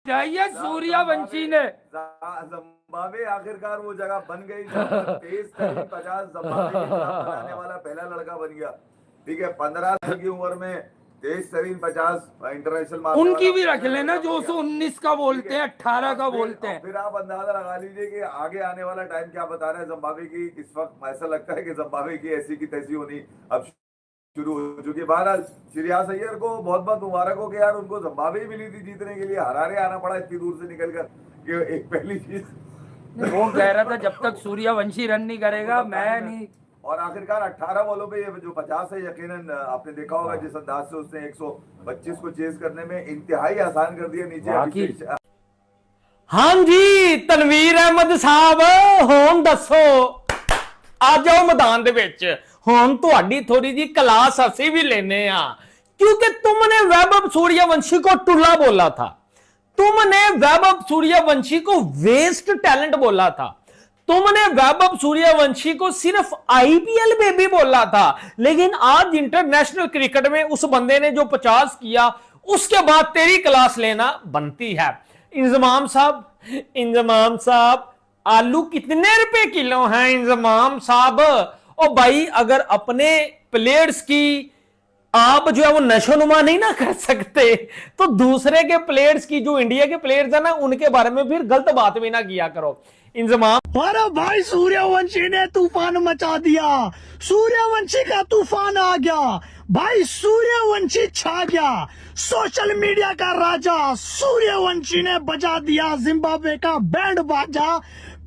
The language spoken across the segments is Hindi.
चाहिए सूर्यवंशी ने। जिम्बाब्वे आखिरकार वो जगह बन गई जहाँ 23-50 जिम्बाब्वे के खिलाफ बनाने वाला पहला लड़का बन गया। ठीक है, 15 साल की उम्र में 23-50 इंटरनेशनल उनकी भी रख लेना जो 19 का बोलते हैं, 18 का बोलते हैं। फिर आप अंदाजा लगा लीजिए कि आगे आने वाला टाइम क्या बता रहा है जिम्बाब्वे की। इस वक्त ऐसा लगता है कि जिम्बाब्वे की ऐसी की तैसी होनी अब शुरू हो चुकी है। बहरहाल श्रेयस अय्यर को बहुत बहुत मुबारक हो कि यार उनको जिम्बाब्वे मिली थी जीतने के लिए, हरारे आना पड़ा इतनी दूर से निकलकर कि एक पहली चीज वो कह रहा था जब तक सूर्यवंशी रन नहीं करेगा मैं नहीं। और आखिरकार 18 बॉलों पे जो 50 है, यकीनन आपने देखा होगा जिस अंदाज से उसने 125 को चेज करने में इंतहाई आसान कर दिया नीचे। हाँ जी तनवीर अहमद साहब हुण दसो आ जाओ मैदान दे विच। हुण तुहाडी थोड़ी जी क्लास असीं भी लेने आ, क्योंकि तुमने वैभव सूर्यवंशी को टुल्ला बोला था, तुमने वैभव सूर्यवंशी को वेस्ट टैलेंट बोला था, तुमने वैभव सूर्यवंशी को सिर्फ आईपीएल में भी बोला था, लेकिन आज इंटरनेशनल क्रिकेट में उस बंदे ने जो 50 किया उसके बाद तेरी क्लास लेना बनती है। इंजमाम साहब आलू कितने रुपए किलो हैं इंजमाम साहब? और भाई अगर अपने प्लेयर्स की आप जो है वो नशोनुमा नहीं ना कर सकते तो दूसरे के प्लेयर्स की, जो इंडिया के प्लेयर्स है ना, उनके बारे में फिर गलत बात भी ना किया करो। इंजमाम अरे भाई सूर्यवंशी ने तूफान मचा दिया, सूर्यवंशी का तूफान आ गया भाई, सूर्यवंशी छा गया, सोशल मीडिया का राजा सूर्यवंशी ने बजा दिया जिम्बाब्वे का बैंड बाजा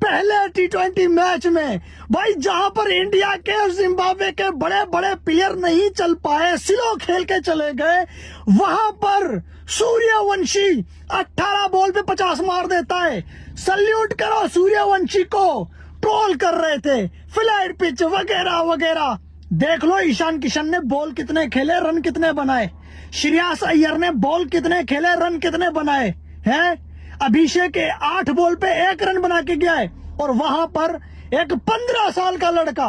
पहले T20 मैच में भाई, जहां पर इंडिया के और जिम्बाब्वे के बड़े बड़े प्लेयर नहीं चल पाए, स्लो खेल के चले गए, वहां पर सूर्यवंशी 18 बॉल पे 50 मार देता है। सल्यूट करो सूर्यवंशी को। ट्रोल कर रहे थे फ्लैट पिच वगैरह वगैरह। देख लो ईशान किशन ने बॉल कितने खेले, रन कितने बनाए, श्रेयस अय्यर ने बॉल कितने खेले, रन कितने बनाए हैं। अभिषेक 8 बॉल पे 1 रन बना के गया है, और वहां पर एक 15 साल का लड़का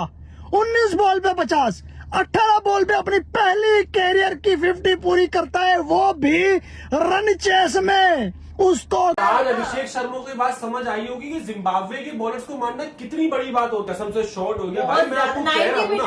19 बॉल पे 50, 18 बॉल पे अपनी पहली कैरियर की 50 पूरी करता है, वो भी रन चेस में। उसको आज अभिषेक शर्मा को बात समझ आई होगी कि जिम्बाब्वे के बॉलर्स को मारना कितनी बड़ी बात होता है। सबसे शॉर्ट हो गया भाई, मैं आपको कह रहा हूँ ना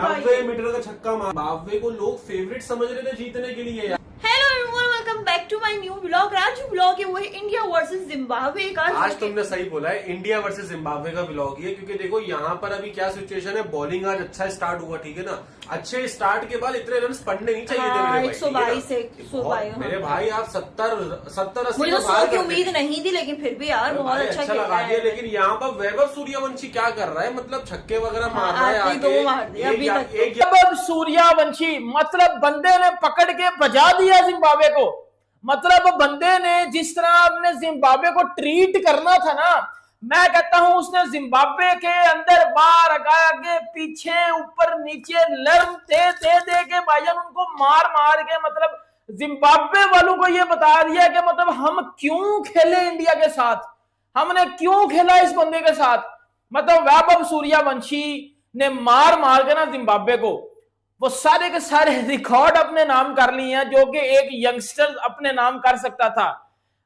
90 मीटर का छक्का मार। जिम्बाब्वे को लोग फेवरेट समझ रहे थे जीतने के लिए यार। Hello everyone, welcome back to my new vlog. आज जो व्लॉग है वो है इंडिया वर्सेस जिम्बाब्वे का। आज तुमने सही बोला है, इंडिया वर्सेस जिम्बाब्वे का व्लॉग है, क्योंकि देखो यहाँ पर अभी क्या सिचुएशन है। बॉलिंग आज अच्छा स्टार्ट हुआ, ठीक है ना, अच्छे स्टार्ट के बाद इतने रन पड़ने नहीं चाहिए थे मेरे भाई। 122 मेरे भाई आप 70-80 मुझे तो उम्मीद नहीं थी, लेकिन फिर भी यार बहुत अच्छा लगा दिया। लेकिन यहाँ पर वैभव सूर्यवंशी क्या कर रहा है, मतलब छक्के वगैरह मार रहा है। वैभव सूर्यवंशी मतलब बंदे ने पकड़ के बजा दिया जिम्बाब्वे को। मतलब बंदे ने जिस तरह आपने जिम्बाब्वे को ट्रीट करना था ना, मैं कहता हूं उसने जिम्बाब्वे के अंदर बाहर आगे पीछे ऊपर नीचे लर्म दे के भाईजान उनको मार के मतलब जिम्बाब्वे वालों को ये बता दिया कि मतलब हम क्यों खेले इंडिया के साथ, हमने क्यों खेला इस बंदे के साथ। मतलब वैभव सूर्यवंशी ने मार के ना जिम्बाब्वे को वो सारे के सारे रिकॉर्ड अपने नाम कर लिए हैं जो कि एक यंगस्टर अपने नाम कर सकता था।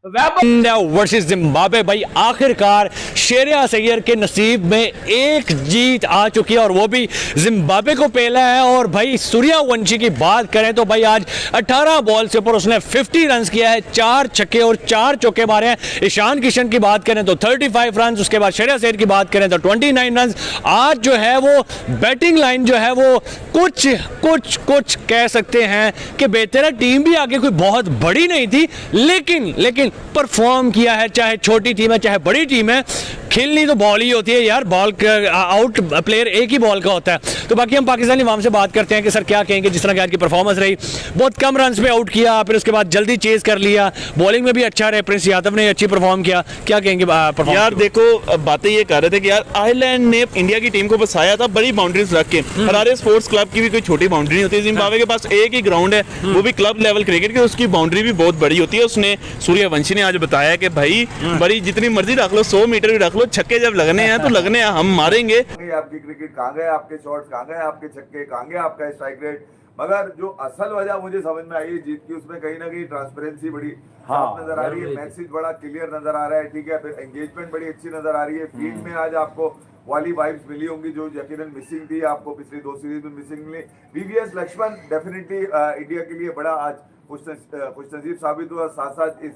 इंडिया वर्सेस जिम्बाब्वे भाई, आखिरकार श्रेयस अय्यर के नसीब में एक जीत आ चुकी है और वो भी जिम्बाब्वे को पहला है। और भाई सूर्यवंशी की बात करें तो भाई आज 18 बॉल से ऊपर उसने 50 रन किया है, 4 छक्के और 4 चौके मारे हैं। ईशान किशन की बात करें तो 35 रन, उसके बाद श्रेयस अय्यर की बात करें तो 29 रन। आज जो है वो बैटिंग लाइन जो है वो कुछ कह सकते हैं कि बेहतर है। टीम भी आगे कोई बहुत बड़ी नहीं थी, लेकिन परफॉर्म किया है, चाहे छोटी टीम है चाहे बड़ी टीम है। खेलनी तो बॉल ही होती है यार, बॉल आउट प्लेयर एक ही बॉल का होता है। तो बाकी हम पाकिस्तानी अवाम से बात करते हैं कि सर क्या कहेंगे, जिस तरह की आज की परफॉर्मेंस रही, बहुत कम रन पे आउट किया, फिर उसके बाद जल्दी चेज कर लिया, बॉलिंग में भी अच्छा रहे, प्रिंस यादव ने अच्छी परफॉर्म किया, क्या कहेंगे परफॉर्मेंस? यार देखो बातें ये कर रहे थे कि यार आयरलैंड ने इंडिया की टीम को बसाया था बड़ी बाउंड्रीज रख के। हरारे स्पोर्ट्स क्लब की भी कोई छोटी बाउंड्री नहीं होती, जिम्बाब्वे के पास एक ही ग्राउंड है, वो भी क्लब लेवल क्रिकेट की, उसकी बाउंड्री भी बहुत बड़ी होती है। उसने सूर्यवंशी ने आज बताया कि भाई बड़ी जितनी मर्जी रख लो, 100 मीटर भी रख लो, छक्के जब लगने हैं तो लगने हैं, हम मारेंगे। आपकी क्रिकेट कहाँ गए, आपके शॉट्स कहाँ गए, आपके छक्के कहाँ गए, आपका स्ट्राइक रेट मगर जो असल वजह मुझे समझ में आई है जीत की, उसमें कहीं ना कहीं ट्रांसपेरेंसी बड़ी साफ नजर आ रही है, मैसेज बड़ा क्लियर नजर आ रहा है, ठीक है, फिर एंगेजमेंट बड़ी अच्छी नजर आ रही है, फील्ड में आज आपको वाली वाइब्स मिली होंगी जो यकीनन मिसिंग थी, आपको पिछली 2 सीरीज में मिसिंग मिली। वीवीएस लक्ष्मण डेफिनेटली इंडिया के लिए बड़ा आज खुशनसीब साबित हुआ, साथ साथ इस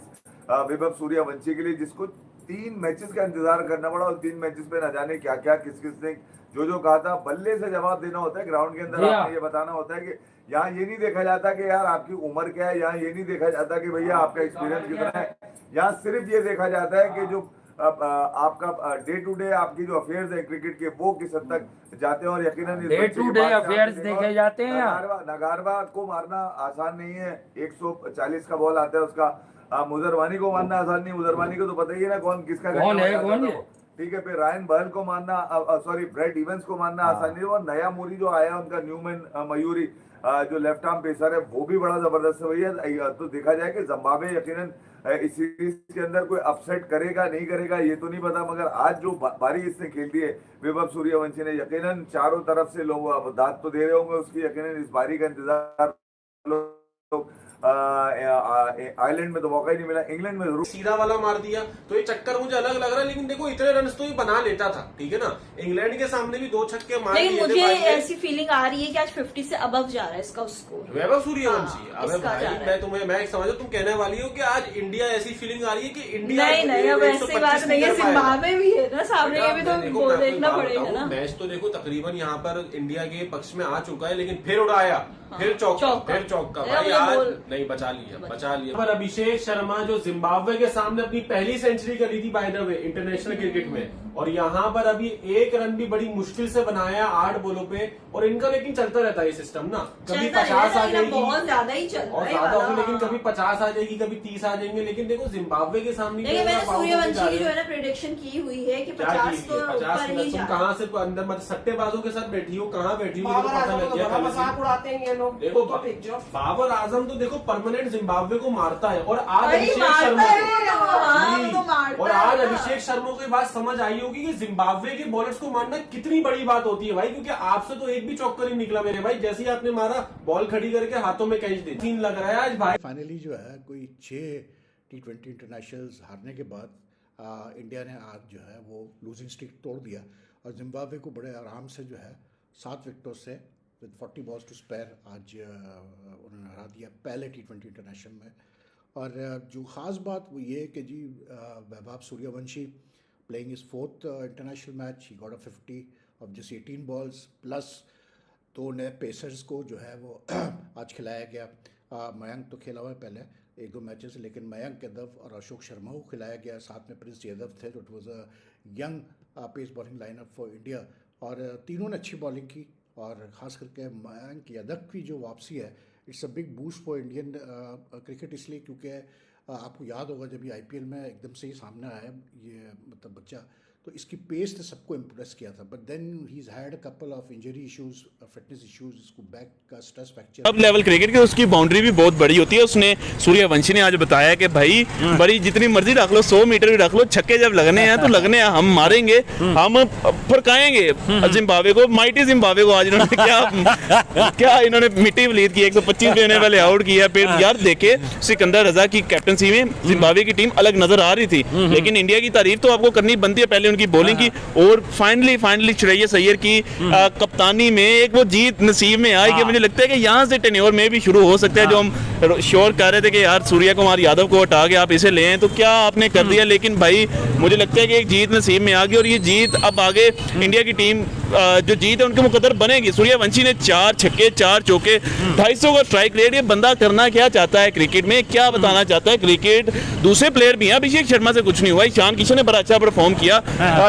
विभव सूर्यवंशी के लिए जिसको 3 मैचेस का इंतजार करना पड़ा और 3 मैचेस पे न जाने क्या क्या किस ने जो कहा था, बल्ले से जवाब देना होता है ग्राउंड के अंदर, आपने ये बताना होता है कि यहाँ ये नहीं देखा जाता कि यार आपकी उम्र क्या है, यहाँ ये नहीं देखा जाता कि भैया आपका एक्सपीरियंस कितना है, यहाँ सिर्फ ये देखा जाता है कि जो आपका डे टू डे आपकी जो अफेयर्स है क्रिकेट के वो किस हद तक जाते हैं। और यकीनन डे टू डे अफेयर्स देखे जाते हैं। नगारवा को मारना आसान नहीं है, 140 का बॉल आता है उसका, मुजरवानी को मारना आसान नहीं, मुजरवानी को तो पता ही है ना कौन किसका कौन है, ठीक है। फिर रायन बहल को मारना, सॉरी ब्रेट इवेंस को मारना आसान नहीं, और नया मूरी जो आया उनका न्यूमैन मयूरी जो लेफ्ट आर्म पेसर है वो भी बड़ा जबरदस्त है भैया। तो देखा जाए कि जिम्बाब्वे यकीनन इस सीरीज के अंदर कोई अपसेट करेगा नहीं करेगा ये तो नहीं पता, मगर आज जो बारी इसने खेल दी है विभव सूर्यवंशी ने, यकीनन चारों तरफ से लोग दाद तो दे रहे होंगे उसकी, यकीनन इस बारी का इंतजार आयरलैंड में तो मौका ही नहीं मिला, इंग्लैंड में जरूर सीधा वाला मार दिया, तो ये चक्कर मुझे अलग लग रहा है, लेकिन देखो इतने रन तो ये बना लेता था, ठीक है ना, इंग्लैंड के सामने भी 2 छक्के मार दिए। लेकिन मुझे ऐसी फीलिंग आ रही है कि आज 50 से अबव जा रहा है इसका स्कोर, वैभव सूर्यवंशी। हाँ, अबे भाई मैं समझ तुम कहने वाली हो कि आज इंडिया ऐसी फीलिंग आ रही है कि इंडिया नहीं अब ऐसी बात नहीं है, जिम्बाब्वे भी है ना सामने, ये भी तो देखना पड़ेगा ना। मैच तो देखो तकरीबन यहाँ पर इंडिया के पक्ष में आ चुका है, लेकिन फिर उड़ाया, फिर चौका भाई आज नहीं बचा लिया। पर अभिषेक शर्मा जो जिम्बाब्वे के सामने अपनी पहली सेंचुरी करी थी by the way international cricket में, और यहाँ पर अभी 1 रन भी बड़ी मुश्किल से बनाया 8 बॉलों पे, और इनका लेकिन चलता रहता है ये सिस्टम ना, कभी 50 आ जाएगी बहुत ज्यादा ही चल रहा और ज्यादा होगी, लेकिन कभी 50 आ जाएगी कभी 30 आ जाएंगे, लेकिन देखो जिम्बाब्वे के सामने मैंने सूर्यवंशी की जो है ना प्रेडिक्शन की हुई है कि 50 तो ऊपर ही तुम कहाँ से अंदर मतलब सट्टेबाजों के साथ बैठी हो, कहाँ बैठी हो, पता लग गया। देखो बाबर आजम तो देखो परमानेंट जिम्बाब्वे को मारता है, और आज अभिषेक शर्मा को बात समझ आई होगी कि जिम्बाब्वे के बॉलर्स को मारना कितनी बड़ी बात होती है भाई, क्योंकि आपसे तो एक भी चौका नहीं निकला मेरे भाई, जैसे ही आपने मारा बॉल खड़ी करके हाथों में कैच दी, सीन लग रहा है आज भाई। फाइनली जो है कोई 6 T20 इंटरनेशनल्स हारने के बाद इंडिया ने आज जो है वो लूजिंग स्ट्रीक तोड़ दिया, और जिम्बाब्वे को बड़े आराम से जो है 7 विकेटों से विद 40 बॉल्स टू स्पेयर आज उन्होंने हरा दिया पहले T20 इंटरनेशनल में। और जो ख़ास बात वो ये कि जी Vaibhav Suryavanshi playing is 4th international match, he got a 50 off just 18 balls, plus 2 नए पेसर्स को जो है वो आज खिलाया गया। मयंक तो खेला हुआ है पहले 1-2 मैचेस, लेकिन मयंक यादव और अशोक शर्मा को खिलाया गया, साथ में प्रिंस यादव थे, तो it was a young pace bowling lineup for India, और तीनों ने अच्छी बॉलिंग की, और ख़ास करके मयंक यादव की जो वापसी है it's a big boost for Indian cricket, इसलिए क्योंकि आपको याद होगा जब ये IPL में एकदम से ही सामने आया ये मतलब बच्चा, तो इसकी पेस ने सबको इम्प्रेस किया था, but then he has had a couple of injury issues, fitness issues, इसको बैक का स्ट्रेस फ्रैक्चर। अब लेवल क्रिकेट की उसकी बाउंड्री भी बहुत बड़ी होती है, उसने सूर्यवंशी ने आज बताया कि भाई बड़ी जितनी मर्जी रख लो, 100 मीटर भी रख लो, छक्के जब लगने हैं तो लगने हैं, हम मारेंगे, हम फरकाएंगे जिम्बाब्वे को, माइटी जिम्बाब्वे को। आज इन्होंने क्या इन्होंने मिट्टी वलीद की, 125 देने वाले आउट किया। फिर यार देखे सिकंदर रजा की कैप्टनसी में जिम्बाब्वे की टीम अलग नजर आ रही थी, लेकिन इंडिया की तारीफ तो आपको करनी बनती है, पहले उनकी बॉलिंग की, और फाइनली श्रेयस अय्यर की कप्तानी में एक वो जीत नसीब में आई कि मुझे लगता है कि यहाँ से टेन्योर में भी शुरू हो सकता है। जो हम श्योर कर रहे थे कि यार सूर्य कुमार यादव को हटा के आप इसे लें, तो क्या आपने कर दिया, लेकिन भाई मुझे लगता है कि एक जीत नसीब में आ गई, और ये जीत अब आगे इंडिया की टीम जो जीत है उनके मुकद्दर बनेगी। सूर्यवंशी ने 4 छक्के 4 चौके 250 का स्ट्राइक रेट, ये बंदा करना क्या चाहता है क्रिकेट में, क्या बताना चाहता है क्रिकेट। दूसरे प्लेयर भी हैं, अभिषेक शर्मा से कुछ नहीं हुआ, ईशान किशन ने बड़ा अच्छा परफॉर्म किया,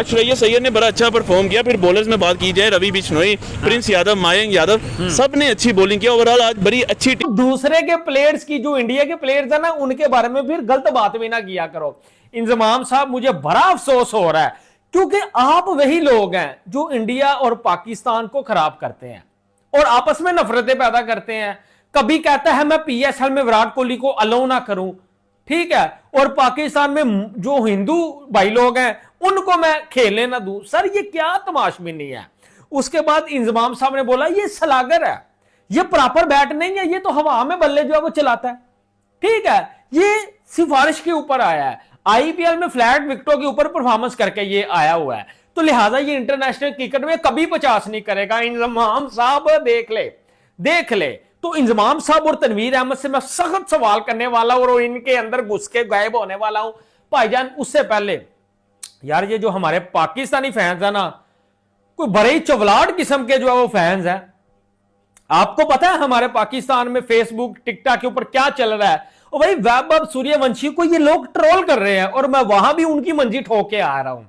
श्रेयस अय्यर ने बड़ा अच्छा परफॉर्म किया। फिर बॉलर्स में बात की जाए, रवि बिश्नोई, प्रिंस यादव, मयंक यादव, सब ने अच्छी बॉलिंग की, ओवरऑल आज बड़ी अच्छी टीम। दूसरे के प्लेयर्स की, जो इंडिया के प्लेयर्स है ना, उनके बारे में फिर गलत बात भी ना किया करो। इंजमाम साहब, मुझे बड़ा अफसोस हो रहा है, क्योंकि आप वही लोग हैं जो इंडिया और पाकिस्तान को खराब करते हैं और आपस में नफरतें पैदा करते हैं। कभी कहता है मैं PSL में विराट कोहली को अलाउ ना करूं, ठीक है, और पाकिस्तान में जो हिंदू भाई लोग हैं उनको मैं खेलने ना दूं। सर ये क्या तमाशबीनी है। उसके बाद इंजमाम साहब ने बोला ये सलागर है, ये प्रॉपर बैट नहीं है, ये तो हवा में बल्ले जो है वो चलाता है। ठीक है, ये सिफारिश के ऊपर आया है, आईपीएल में फ्लैट विकेटों के ऊपर परफॉर्मेंस करके ये आया हुआ है, तो लिहाजा ये इंटरनेशनल क्रिकेट में कभी 50 नहीं करेगा। इंजमाम साहब देख ले। तो इंजमाम साहब और तनवीर अहमद से मैं सख्त सवाल करने वाला हूं और इनके अंदर घुस के गायब होने वाला हूं भाईजान। उससे पहले यार ये जो हमारे पाकिस्तानी फैंस है ना, कोई बड़े ही चवलाट किस्म के जो है वो फैंस है। आपको पता है हमारे पाकिस्तान में फेसबुक टिकटॉक के ऊपर क्या चल रहा है? और भाई वैभव सूर्यवंशी को ये लोग ट्रोल कर रहे हैं और मैं वहां भी उनकी मंजी ठोक के आ रहा हूं।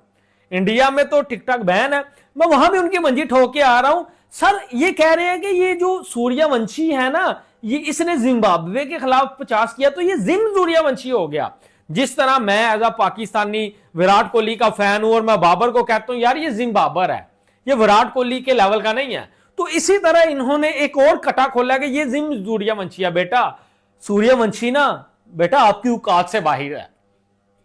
इंडिया में तो टिकटॉक बैन है, मैं वहां भी उनकी मंजी ठोक के आ रहा हूं। सर ये कह रहे हैं कि ये जो सूर्यवंशी है ना, ये इसने जिम्बाब्वे के खिलाफ 50 किया तो ये जिम सूर्यवंशी हो गया। जिस तरह मैं एज अ पाकिस्तानी विराट कोहली का फैन हूं और मैं बाबर को कहता हूं यार ये जिम्बाबर है, ये विराट कोहली के लेवल का नहीं है, तो इसी तरह इन्होंने एक और कटा खोला कि ये जिम सूर्यवंशी है। बेटा सूर्यवंशी ना बेटा आपकी औकात से बाहर है।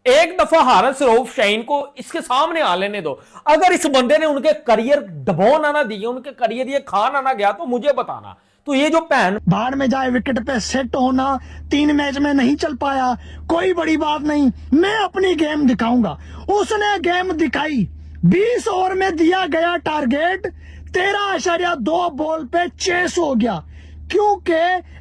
एक दफा हारिस रऊफ शाहीन को इसके सामने आ लेने दो। अगर इस बंदे ने उनके करियर डबोन ना दिए, उनके करियर ये खान ना गया तो मुझे बताना। तो ये जो पैन बाहर में जाए, विकेट पे सेट होना 3 मैच में नहीं चल पाया, कोई बड़ी बात नहीं, मैं अपनी गेम दिखाऊंगा। उसने गेम दिखाई। 20 ओवर में दिया गया टारगेट 13.2 बॉल पे चेस हो गया, क्योंकि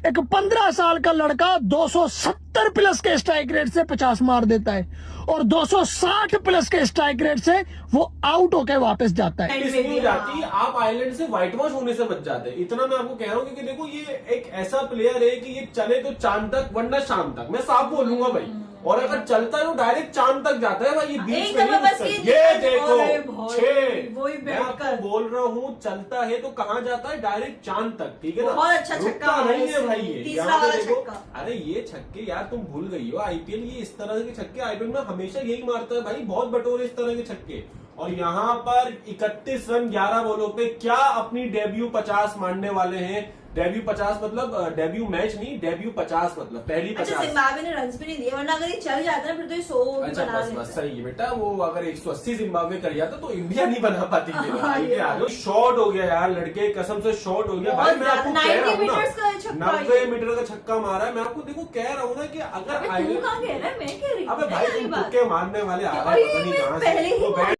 एक 15 साल का लड़का 270 प्लस के स्ट्राइक रेट से 50 मार देता है और 260 प्लस के स्ट्राइक रेट से वो आउट होके वापस जाता है। नहीं जाती, आप आयरलैंड से व्हाइट वॉश होने से बच जाते हैं। इतना मैं आपको कह रहा हूँ, क्योंकि देखो ये एक ऐसा प्लेयर है कि ये चले तो चांद तक वरना शाम तक, मैं साफ बोलूंगा भाई। और अगर चलता है तो डायरेक्ट चांद तक जाता है भाई, ये बीच में नहीं। ये देखो 6, मैं आपको बोल रहा हूँ चलता है तो कहाँ जाता है? डायरेक्ट चांद तक। ठीक है ना, बहुत अच्छा छक्का नहीं है भाई ये। तीसरा वाला देखो, छक्का। अरे ये छक्के यार तुम भूल गई हो, आईपीएल ये इस तरह के छक्के आईपीएल में हमेशा यही मारता है भाई, बहुत बटोरे इस तरह के छक्के। और यहाँ पर 31 रन 11 बॉलों पे क्या अपनी डेब्यू 50 मारने वाले हैं। डेब्यू 50 मतलब डेब्यू मैच नहीं, डेब्यू 50 मतलब पहली 50। अच्छा जिम्बाब्वे ने रन्स भी नहीं दिए, वरना अगर ये चल जाता है फिर तो ये 100 अच्छा बना बस देता। सही है बेटा, वो अगर 180 जिम्बाब्वे कर जाता तो इंडिया नहीं बना पाती। शॉर्ट हो गया यार लड़के, कसम से शॉर्ट हो गया भाई। मैं आपको कह रहा हूँ ना 90 मीटर का छक्का मारा है। मैं आपको देखो कह रहा हूँ ना कि अगर तू कहाँ कह रहा है, मैं कह रही हूँ। अबे भाई तुम तुक्के मारने वाले आ रहे हैं, पता नहीं कहाँ से। पहले ही